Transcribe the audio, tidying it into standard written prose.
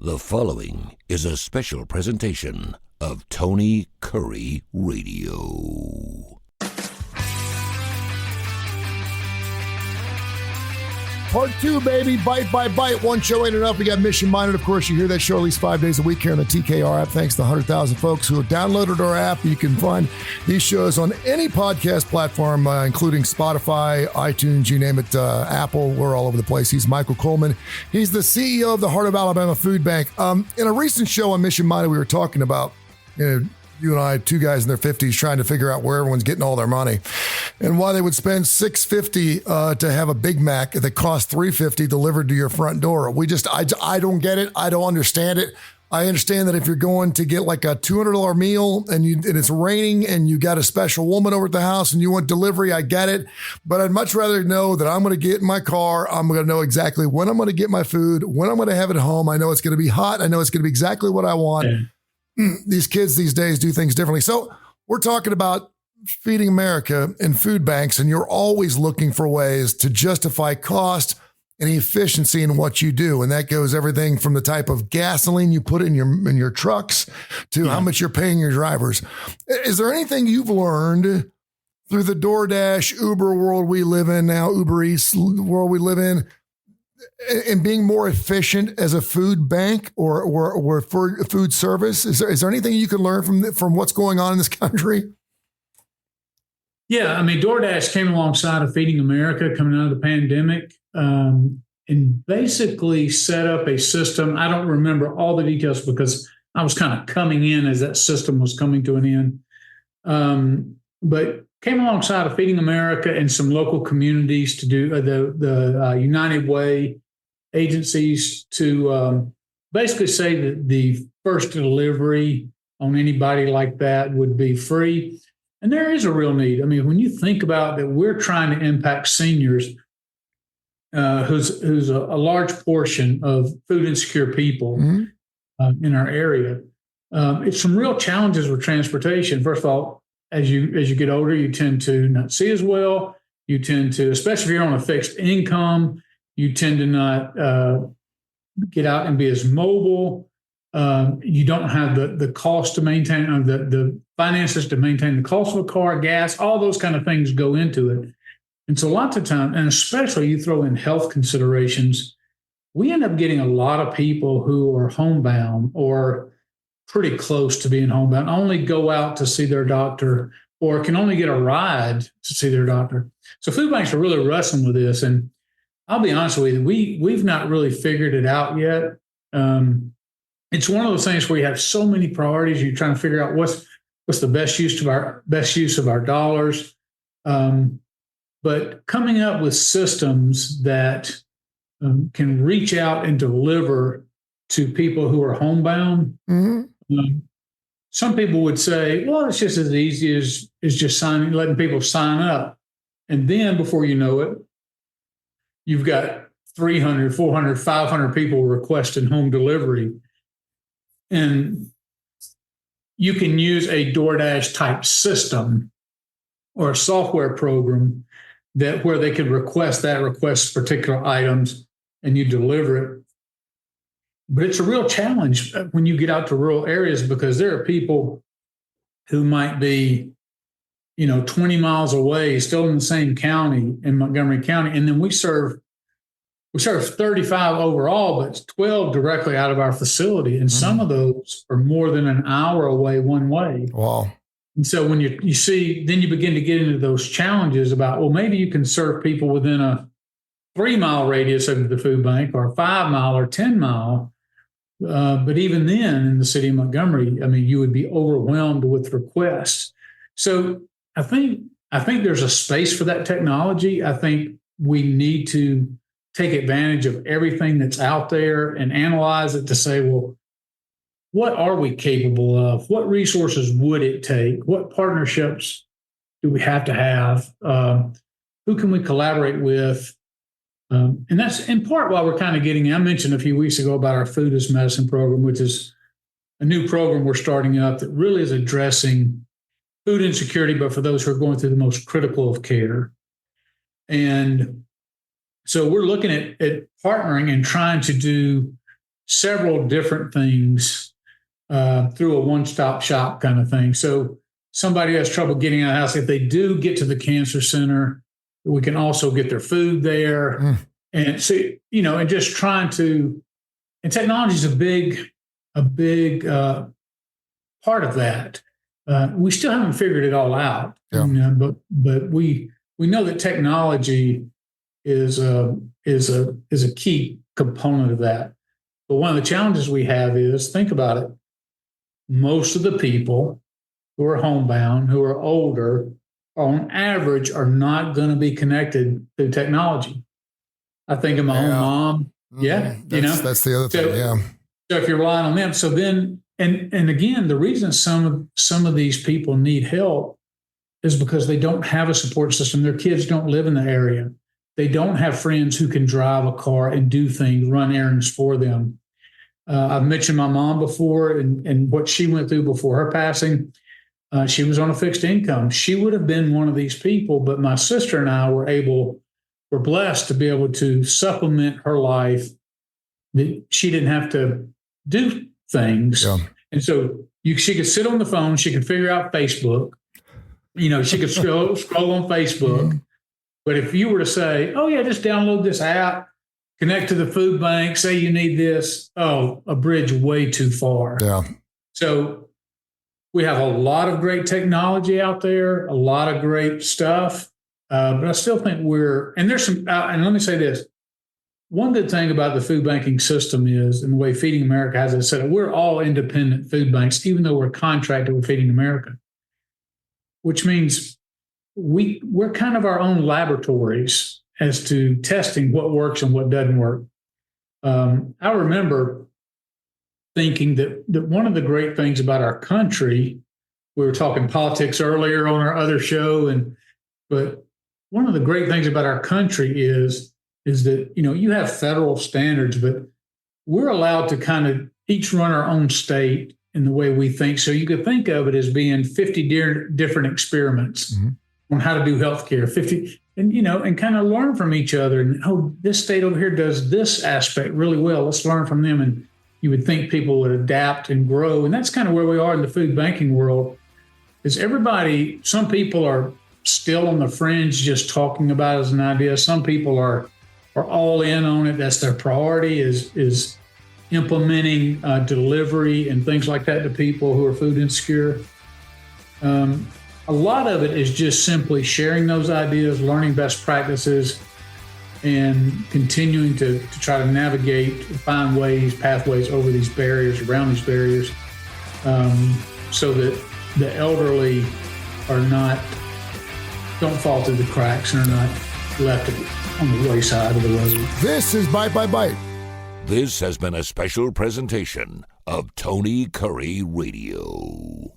The following is a special presentation of Tony Kurre Radio. Part 2, baby. Bite by bite. One show ain't enough. We got Mission Minded. Of course, you hear that show at least 5 days a week here on the TKR app. Thanks to 100,000 folks who have downloaded our app. You can find these shows on any podcast platform, including Spotify, iTunes, you name it, Apple. We're all over the place. He's Michael Coleman. He's the CEO of the Heart of Alabama Food Bank. In a recent show on Mission Minded, we were talking about, you and I, two guys in their 50s trying to figure out where everyone's getting all their money and why they would spend $6.50 to have a Big Mac that costs $3.50 delivered to your front door. I don't get it. I don't understand it. I understand that if you're going to get like a $200 meal and it's raining and you got a special woman over at the house and you want delivery, I get it. But I'd much rather know that I'm going to get in my car. I'm going to know exactly when I'm going to get my food, when I'm going to have it home. I know it's going to be hot. I know it's going to be exactly what I want. Yeah. These kids these days do things differently. So we're talking about feeding America and food banks, and you're always looking for ways to justify cost and efficiency in what you do. And that goes everything from the type of gasoline you put in your trucks to how much you're paying your drivers. Is there anything you've learned through the DoorDash, Uber world we live in now, Uber Eats world we live in, and being more efficient as a food bank or for food service? Is there anything you can learn from what's going on in this country? Yeah, I mean, DoorDash came alongside of Feeding America coming out of the pandemic and basically set up a system. I don't remember all the details because I was kind of coming in as that system was coming to an end. But came alongside of Feeding America and some local communities to do the United Way agencies to basically say that the first delivery on anybody like that would be free. And there is a real need. I mean, when you think about that, we're trying to impact seniors, who's a large portion of food insecure people in our area. It's some real challenges with transportation. First of all, as you get older, you tend to not see as well. You tend to, especially if you're on a fixed income, you tend to not get out and be as mobile. You don't have the cost to maintain, or the finances to maintain the cost of a car, gas, all those kind of things go into it. And so lots of time, and especially you throw in health considerations, we end up getting a lot of people who are homebound or pretty close to being homebound, only go out to see their doctor or can only get a ride to see their doctor. So food banks are really wrestling with this. And I'll be honest with you, we've not really figured it out yet. It's one of those things where you have so many priorities. You're trying to figure out what's the best use of our dollars. But coming up with systems that can reach out and deliver to people who are homebound. Some people would say, well, it's just as easy as just letting people sign up. And then before you know it, you've got 300, 400, 500 people requesting home delivery. And you can use a DoorDash type system or a software program where they could request particular items and you deliver it. But it's a real challenge when you get out to rural areas because there are people who might be, 20 miles away, still in the same county, in Montgomery County. And then we serve 35 overall, but 12 directly out of our facility. And some of those are more than an hour away one way. Wow. And so when you see, then you begin to get into those challenges about, well, maybe you can serve people within a 3-mile radius of the food bank or a 5-mile or 10-mile. But even then in the city of Montgomery, I mean, you would be overwhelmed with requests. So I think there's a space for that technology. I think we need to take advantage of everything that's out there and analyze it to say, well, what are we capable of? What resources would it take? What partnerships do we have to have? Who can we collaborate with? And that's in part why we're kind of getting, I mentioned a few weeks ago about our Food as Medicine program, which is a new program we're starting up that really is addressing food insecurity, but for those who are going through the most critical of care. And so we're looking at partnering and trying to do several different things through a one-stop shop kind of thing. So somebody has trouble getting out of the house, if they do get to the cancer center, we can also get their food there. And so, and just trying to, and technology is a big part of that. We still haven't figured it all out, but we know that technology is a key component of that. But one of the challenges we have is, think about it, most of the people who are homebound, who are older, on average, are not going to be connected through technology. I think of my own mom. Yeah. That's the other thing. Yeah. So if you're relying on them, so then, and again, the reason some of these people need help is because they don't have a support system. Their kids don't live in the area. They don't have friends who can drive a car and do things, run errands for them. I've mentioned my mom before and what she went through before her passing. She was on a fixed income. She would have been one of these people, but my sister and I were blessed to be able to supplement her life. That she didn't have to do things. Yeah. And so she could sit on the phone. She could figure out Facebook. She could scroll on Facebook. But if you were to say, oh, yeah, just download this app, connect to the food bank, say you need this, a bridge way too far. Yeah. So we have a lot of great technology out there, a lot of great stuff. But I still think and there's some, and let me say this. One good thing about the food banking system is, and the way Feeding America has it set up, we're all independent food banks, even though we're contracted with Feeding America, which means we're kind of our own laboratories as to testing what works and what doesn't work. I remember thinking that one of the great things about our country, we were talking politics earlier on our other show, but one of the great things about our country is that, you have federal standards, but we're allowed to kind of each run our own state in the way we think. So you could think of it as being 50 different experiments on how to do healthcare, 50, and kind of learn from each other. And, this state over here does this aspect really well. Let's learn from them. And you would think people would adapt and grow. And that's kind of where we are in the food banking world, is some people are still on the fringe, just talking about it as an idea. Some people are all in on it. That's their priority, is implementing delivery and things like that to people who are food insecure. A lot of it is just simply sharing those ideas, learning best practices, and continuing to try to navigate, find pathways over these barriers, around these barriers, so that the elderly don't fall through the cracks and are not left on the wayside of the road. This is Bite by Bite. This has been a special presentation of Tony Kurre Radio.